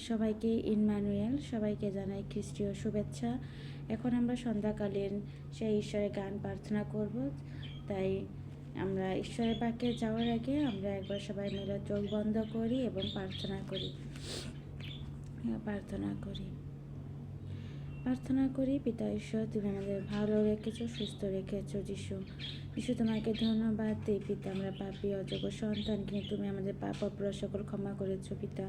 সবাইকে ইম্মানুয়েল, সবাইকে জানাই খ্রিস্টীয় শুভেচ্ছা। এখন আমরা সন্ধ্যাকালীন সেই ঈশ্বরের গান প্রার্থনা করব। তাই আমরা ঈশ্বরের বাক্যে যাওয়ার আগে আমরা একবার সবাই মিলে চোখ বন্ধ করি এবং প্রার্থনা করি। পিতা ঈশ্বর, তুমি আমাদের ভালো রেখেছো, সুস্থ রেখেছো। যিশু তোমাকে ধন্যবাদ দিই পিতা। আমরা পাপী অযোগ্য সন্তান, কিন্তু তুমি আমাদের পাপ অপরাধ সকল ক্ষমা করেছো পিতা।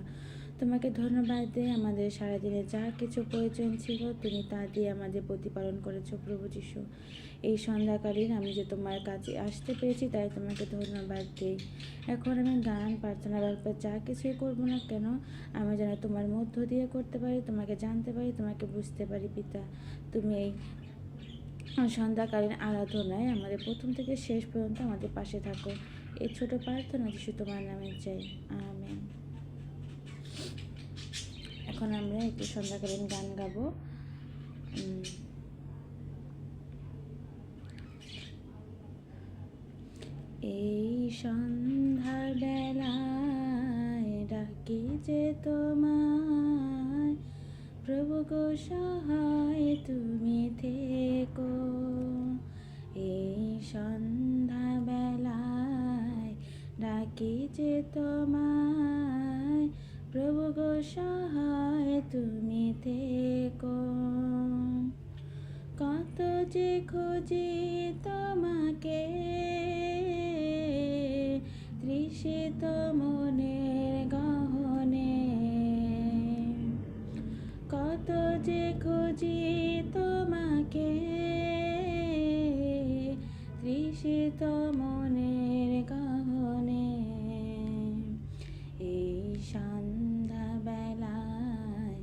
তোমাকে ধন্যবাদ দিই, আমাদের সারাদিনে যা কিছু প্রয়োজন ছিল তুমি তা দিয়ে আমাদের প্রতিপালন করেছো প্রভু যিশু। এই সন্ধ্যাকালীন আমি যে তোমার কাছে আসতে পেরেছি তাই তোমাকে ধন্যবাদ দিই। এখন আমি গান প্রার্থনা ব্যাপার যা কিছুই করবো না কেন, আমি যেন তোমার মধ্য দিয়ে করতে পারি, তোমাকে জানতে পারি, তোমাকে বুঝতে পারি পিতা। তুমি এই সন্ধ্যাকালীন আরাধনায় আমাদের প্রথম থেকে শেষ পর্যন্ত আমাদের পাশে থাকো। এই ছোট প্রার্থনা যিশু তোমার নামে চাই, আমেন। এখন আমরা একটু সন্ধ্যাকালীন গান গাবো। এই সন্ধ্যার বেলায় ডাকি যে তোমায়, প্রভু গো সহায় তুমি থেকো। এই সন্ধ্যা বেলায় ডাকি যে তোমায়, প্রভু গো সহায় তুমি থেকো। কত যে খুঁজি তোমাকে, তৃষিত মনের গহনে। কত যে খুঁজি তোমাকে, তৃষিত মনের গহনে। এই সন্ধ্যা বেলায়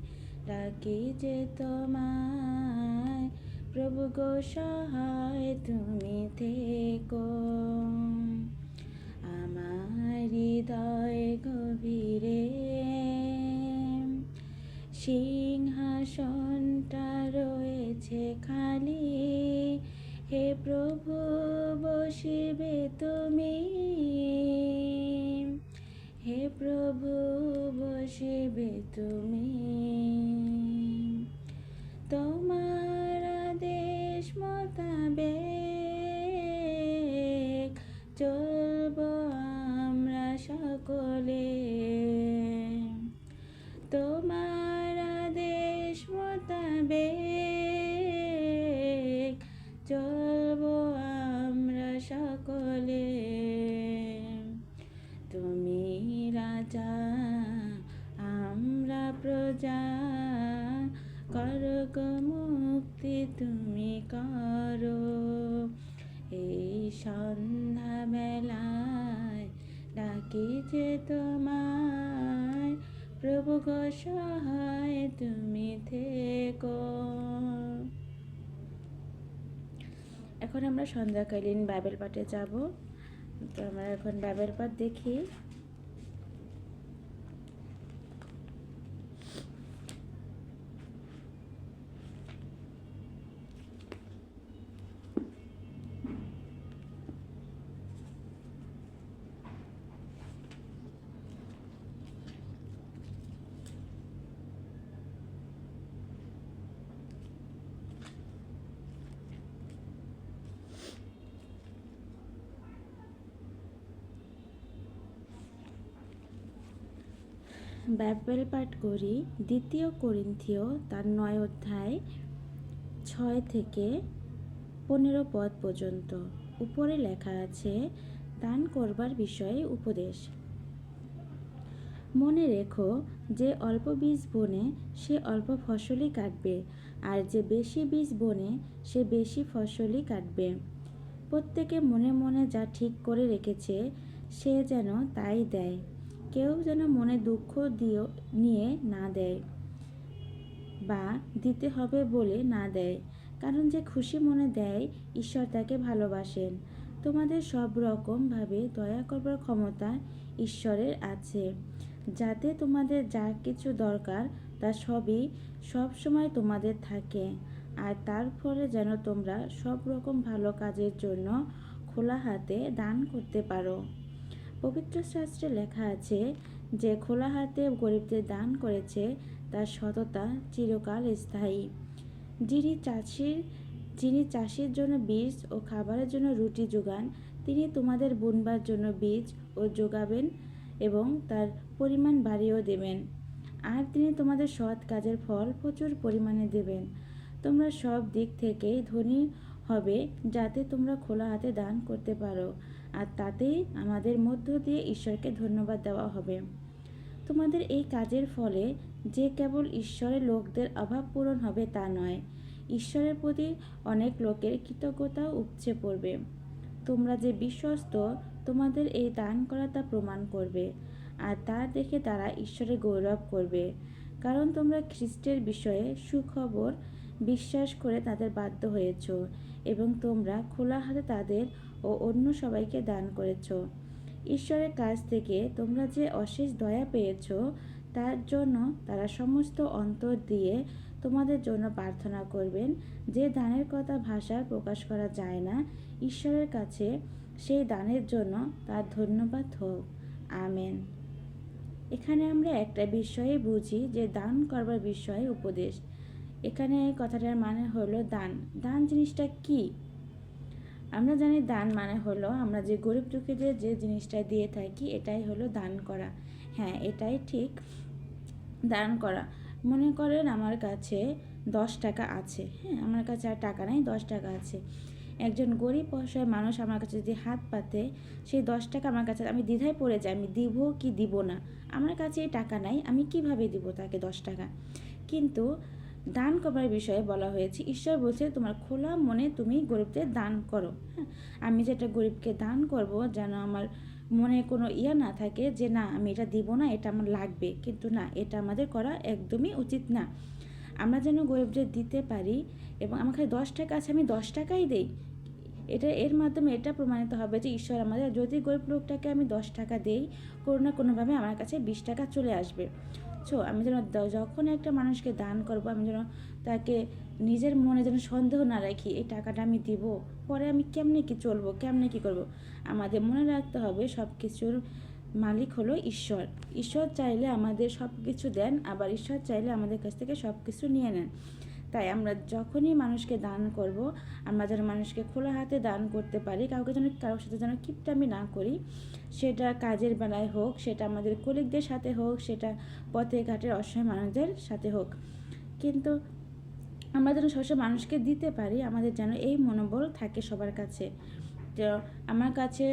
ডাকি যে তোমায়, প্রভু গো সহায় তুমি থেকো। আমার হৃদয় গভীরে সিংহাসনটা রয়েছে খালি, হে প্রভু বসিবে তুমি, হে প্রভু বসিবে তুমি। তোমার আদেশ মোতাবেক চলব আমরা সকলে। তোমার আদেশ মোতাবেক চলব আমরা সকলে। তুমি রাজা আমরা প্রজা, করো গো মুক্তি তুমি করো। এই সন্ধ্যা বেলায় ডাকি যে তোমায়, প্রভু গো সহায় তুমি থেকো। এখন আমরা সন্ধ্যাকালীন বাইবেল পাঠে যাব। তো আমরা এখন বাইবেল পাঠ দেখি। বাইবেল পাঠ করি 2 করিন্থীয় তার 9 অধ্যায় 6 থেকে 15 পদ পর্যন্ত। উপরে লেখা আছে, দান করবার বিষয়ে উপদেশ। মনে রেখো, যে অল্প বীজ বোনে সে অল্প ফসলই কাটবে, আর যে বেশি বীজ বোনে সে বেশি ফসলই কাটবে। প্রত্যেকে মনে মনে যা ঠিক করে রেখেছে সে যেন তাই দেয়, কেউ যেন মনে দুঃখ নিয়ে না দেয় বা দিতে হবে বলে না দেয়, কারণ যে খুশি মনে দেয় ঈশ্বর তাকে ভালোবাসেন। তোমাদের সব রকমভাবে দয়া করবার ক্ষমতা ঈশ্বরের আছে, যাতে তোমাদের যা কিছু দরকার তা সবই সবসময় তোমাদের থাকে, আর তার ফলে যেন তোমরা সব রকম ভালো কাজের জন্য খোলা হাতে দান করতে পারো। পবিত্র শাস্ত্রে লেখা আছে, যে খোলা হাতে গরিবদের দান করেছে তার সততা চিরকাল স্থায়ী। যিনি চাষির জন্য বীজ ও খাবারের জন্য রুটি যোগান, তিনি তোমাদের বুনবার জন্য বীজ ও যোগাবেন এবং তার পরিমাণ বাড়িয়েও দেবেন। আর তিনি তোমাদের সৎ কাজের ফল প্রচুর পরিমাণে দেবেন। তোমরা সব দিক থেকেই ধনী হবে, যাতে তোমরা খোলা হাতে দান করতে পারো, আর তাতেই আমাদের মধ্য দিয়ে ঈশ্বরকে ধন্যবাদ দেওয়া হবে। তোমাদের এই কাজের ফলে যে কেবল ঈশ্বরের লোকদের অভাব পূরণ হবে তা নয়, ঈশ্বরের প্রতি অনেক লোকের কৃতজ্ঞতাও উপচে পড়বে। তোমরা যে বিশ্বস্ত, তোমাদের এই দান করা তা প্রমাণ করবে, আর তা দেখে তারা ঈশ্বরের গৌরব করবে। কারণ তোমরা খ্রিস্টের বিষয়ে সুখবর বিশ্বাস করে তাদের বাধ্য হয়েছ, এবং তোমরা খোলা হাতে তাদের ও অন্য সবাইকে দান করেছ। ঈশ্বরের কাছ থেকে তোমরা যে অশেষ দয়া পেয়েছ, তার জন্য তারা সমস্ত অন্তর দিয়ে তোমাদের জন্য প্রার্থনা করবেন। যে দানের কথা ভাষায় প্রকাশ করা যায় না, ঈশ্বরের কাছে সেই দানের জন্য তার ধন্যবাদ হোক। আমেন। এখানে আমরা একটা বিষয়ে বুঝি যে দান করবার বিষয়ে উপদেশ। এখানে কথাটার মানে হলো দান। দান জিনিসটা কি? আমরা জানি দান মানে হলো আমরা যে গরিব দুঃখীদের যে জিনিসটা দিয়ে থাকি, এটাই হলো দান করা। হ্যাঁ, এটাই ঠিক, দান করা। মনে করেন আমার কাছে 10 টাকা আছে। হ্যাঁ, আমার কাছে আর টাকা নাই, 10 টাকা আছে। একজন গরিব অসহায় মানুষ আমার কাছে যদি হাত পাতে, সেই 10 টাকা আমার কাছে, আমি দ্বিধায় পড়ে যাই, আমি দিব কি দিব না। আমার কাছে এই টাকা নাই, আমি কিভাবে দিব তাকে 10 টাকা? কিন্তু দান করবার বিষয়ে বলা হয়েছে, ঈশ্বর বলছে তোমার খোলা মনে তুমি গরিবদের দান করো। হ্যাঁ, আমি যেটা গরিবকে দান করব, যেন আমার মনে কোনো না থাকে যে না আমি এটা দিব না, এটা আমার লাগবে। কিন্তু না, এটা আমাদের করা একদমই উচিত না। আমরা যেন গরিবদের দিতে পারি, এবং আমার কাছে 10 টাকা আছে, আমি 10 টাকাই দেই। এর মাধ্যমে এটা প্রমাণিত হবে যে ঈশ্বর আমাদের, যদি গরিব লোকটাকে আমি 10 টাকা দেই, কোনো না কোনোভাবে আমার কাছে 20 টাকা চলে আসবে। আমি যেন যখন একটা মানুষকে দান করব, আমি যেন তাকে নিজের মনে যেন সন্দেহ না রাখি, এই টাকাটা আমি দিব, পরে আমি কেমনে কি চলবো, কেমনে কি করব। আমাদের মনে রাখতে হবে সব কিছুর মালিক হলো ঈশ্বর। ঈশ্বর চাইলে আমাদের সব কিছু দেন, আবার ঈশ্বর চাইলে আমাদের কাছ থেকে সব কিছু নিয়ে নেন। তাই আমরা যখনই মানুষকে দান করব, আমরা যেন মানুষকে খোলা হাতে দান করতে পারি, কাউকে যেন কারোর সাথে যেন কিপটামি না করি। সেটা কাজের বেলায় হোক, সেটা আমাদের কলিগদের সাথে হোক, সেটা পথে ঘাটের অসহায় মানুষদের সাথে হোক। কিন্তু আমরা যেন সবসময় মানুষকে দিতে পারি, আমাদের যেন এই মনোবল থাকে সবার কাছে। তো আমার কাছে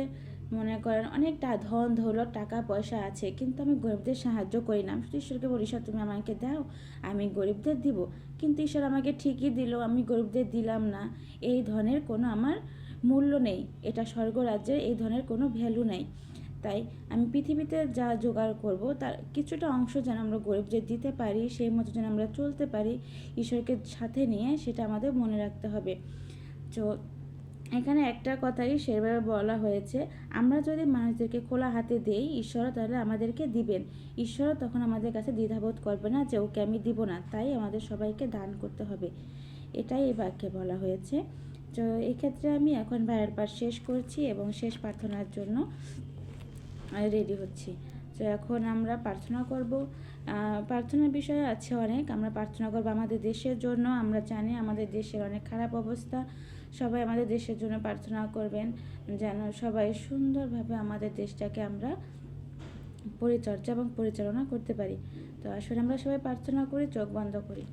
মনে করেন অনেকটা ধন দৌলত টাকা পয়সা আছে, কিন্তু আমি গরিবদের সাহায্য করি না। আমি শুধু ঈশ্বরকে বলি, ঈশ্বর তুমি আমাকে দাও, আমি গরিবদের দিব। কিন্তু ঈশ্বর আমাকে ঠিকই দিল, আমি গরিবদের দিলাম না। এই ধনের কোনো আমার মূল্য নেই, এটা স্বর্গরাজ্যের এই ধনের কোনো ভ্যালু নেই। তাই আমি পৃথিবীতে যা জোগাড় করব, তার কিছুটা অংশ যেন আমরা গরিবদের দিতে পারি, সেই মতো যেন আমরা চলতে পারি ঈশ্বরকে সাথে নিয়ে, সেটা আমাদের মনে রাখতে হবে। তো এখানে একটা কথাই সেভাবে বলা হয়েছে, আমরা যদি মানুষদেরকে খোলা হাতে দেই, ঈশ্বরও তাহলে আমাদেরকে দিবেন। ঈশ্বরও তখন আমাদের কাছে দ্বিধাবোধ করবে না যে ওকে আমি দিব না। তাই আমাদের সবাইকে দান করতে হবে, এটাই এই বাক্যে বলা হয়েছে। তো এক্ষেত্রে আমি এখন ভাইয়ের পাঠ শেষ করছি এবং শেষ প্রার্থনার জন্য রেডি হচ্ছি। তো এখন আমরা প্রার্থনা করব। প্রার্থনার বিষয় আছে অনেক। আমরা প্রার্থনা করব আমাদের দেশের জন্য। আমরা জানি আমাদের দেশের অনেক খারাপ অবস্থা। সবাই আমাদের দেশের জন্য প্রার্থনা করবেন, যেন সবাই সুন্দরভাবে আমাদের দেশটাকে আমরা পরিচর্যা এবং পরিচালনা করতে পারি। তো আসলে আমরা সবাই প্রার্থনা করি, চোখ বন্ধ করি।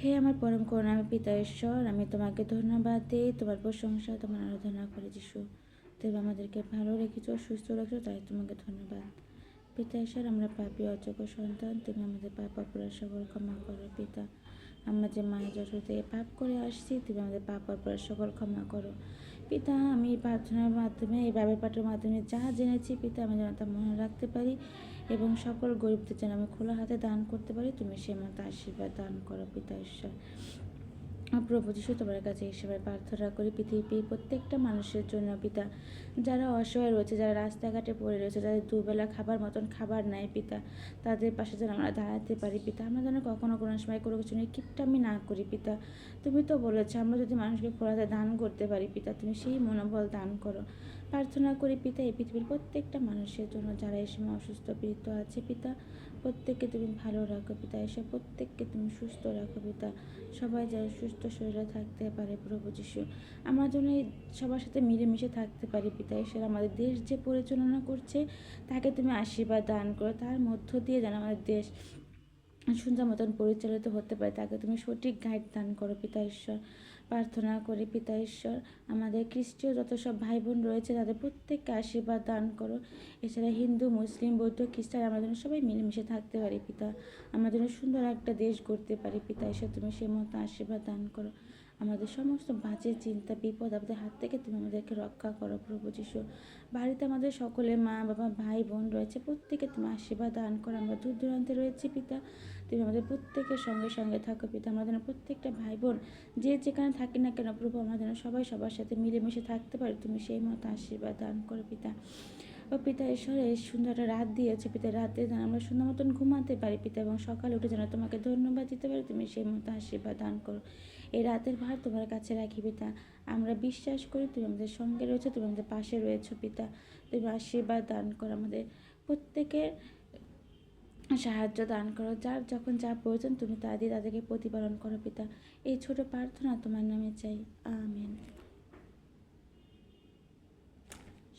হে আমার পরম করুণাময় পিতা ঈশ্বর, আমি তোমাকে ধন্যবাদ দিই, তোমার প্রশংসা, তোমার আরাধনা করি যিশু। তুমি আমাদেরকে ভালো রেখেছো, সুস্থ রেখেছো, তাই তোমাকে ধন্যবাদ। পিতা ঈশ্বর, আমরা পাপী অযোগ্য সন্তান, তুমি আমাদের পাপ অপরাধ সকল ক্ষমা করো। পিতা, আমরা যে মায়ের জঠর থেকে পাপ করে আসছি, তুমি আমাদের পাপ অপরাধ সকল ক্ষমা করো। পিতা, আমি প্রার্থনার মাধ্যমে, এই বাইবেল পাঠের মাধ্যমে যা জেনেছি পিতা, আমি যেন তা মনে রাখতে পারি, এবং সকল গরিবদের যেন আমি খোলা হাতে দান করতে পারি। তুমি সে মতো আশীর্বাদ দান করো পিতা ঈশ্বর। প্রভু যিশু, তোমার কাছে হিসেবে প্রার্থনা করি পৃথিবীর প্রত্যেকটা মানুষের জন্য পিতা, যারা অসহায় রয়েছে, যারা রাস্তাঘাটে পড়ে রয়েছে, যাদের দুবেলা খাবার মতন খাবার নাই পিতা, তাদের পাশে যেন আমরা দাঁড়াতে পারি পিতা। আমরা যেন কখনো কোনো সময় কোনো কিছু নিয়ে কিপটামি না করি পিতা। তুমি তো বলেছো আমরা যদি মানুষকে খোলাতে দান করতে পারি পিতা, তুমি সেই মনোবল দান করো। প্রার্থনা করি পিতা এই পৃথিবীর প্রত্যেকটা মানুষের জন্য যারা এই সময় অসুস্থ পীড়িত আছে পিতা, প্রত্যেককে তুমি ভালো রাখো পিতা, এসব প্রত্যেককে তুমি সুস্থ রাখো পিতা, সবাই যেন সুস্থ শরীরে থাকতে পারে প্রভু যিশু। আমরা যেন এই সবার সাথে মিলেমিশে থাকতে পারি পিতা, এসে আমাদের দেশ যে পরিচালনা করছে তাকে তুমি আশীর্বাদ দান করো, তার মধ্য দিয়ে যেন আমাদের দেশ সুন্দর মতন পরিচালিত হতে পারে, তাকে তুমি সঠিক গাইড দান করো পিতা ঈশ্বর। প্রার্থনা করি পিতা ঈশ্বর, আমাদের খ্রিস্টীয় যত সব ভাই বোন রয়েছে তাদের প্রত্যেককে আশীর্বাদ দান করো। এছাড়া হিন্দু, মুসলিম, বৌদ্ধ, খ্রিস্টান আমরা যেন সবাই মিলেমিশে থাকতে পারি পিতা, আমরা যেন সুন্দর একটা দেশ গড়তে পারি পিতা ঈশ্বর, তুমি সেই মতো আশীর্বাদ দান করো। আমাদের সমস্ত বাজে চিন্তা, বিপদ আপদের হাত থেকে তুমি আমাদেরকে রক্ষা করো প্রভু যিশু। বাড়িতে আমাদের সকলে মা বাবা ভাই বোন রয়েছে, প্রত্যেকে তুমি আশীর্বাদ দান করো। আমরা দূর দূরান্তে রয়েছি পিতা, তুমি আমাদের প্রত্যেকের সঙ্গে সঙ্গে থাকো পিতা, আমরা যেন প্রত্যেকটা ভাই বোন যে যেখানে থাকি না কেন প্রভু, আমরা যেন সবাই সবার সাথে মিলেমিশে থাকতে পারি, তুমি সেই মতো আশীর্বাদ দান করো পিতা। ও পিতা ঈশ্বর, এই সুন্দর একটা রাত দিয়েছে পিতা, রাতে যেন আমরা সুন্দর মতন ঘুমাতে পারি পিতা, এবং সকালে উঠে যেন তোমাকে ধন্যবাদ দিতে পারি, তুমি সেই মতো আশীর্বাদ দান করো। এই রাতের ভার তোমার কাছে রাখি পিতা, আমরা বিশ্বাস করি তুমি আমাদের সঙ্গে রয়েছো, তুমি আমাদের পাশে রয়েছো পিতা, তুমি আশীর্বাদ দান করো, আমাদের প্রত্যেকের সাহায্য দান করো, যার যখন যা প্রয়োজন তুমি তা দিয়ে তাদেরকে প্রতিপালন করো পিতা। এই ছোট প্রার্থনা তোমার নামে চাই, আমেন।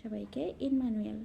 সবাইকে ইম্মানুয়েল।